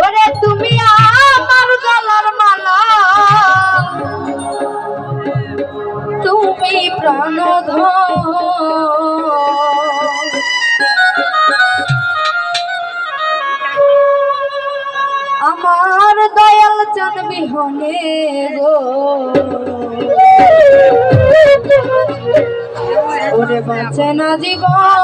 ওরে তুমি আমার গলার মালা, তুমি প্রাণধন, আমার দয়াল চান বিহনে গো। ওরে বাঁচে না জীবন,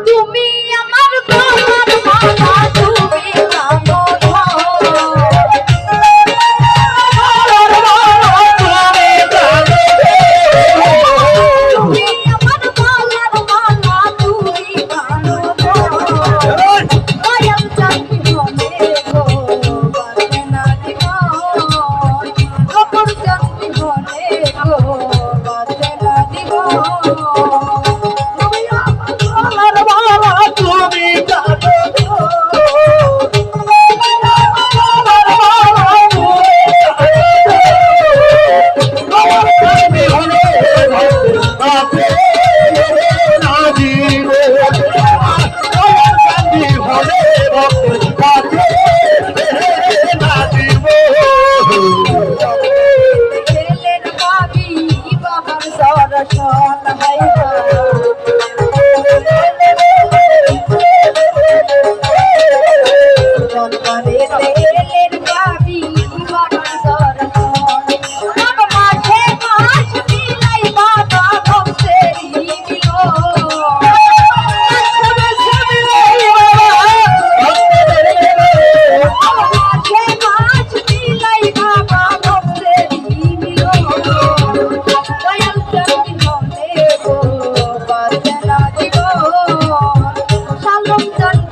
তুমি আমার গলার মালা, তুমি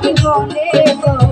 জীবনে গো।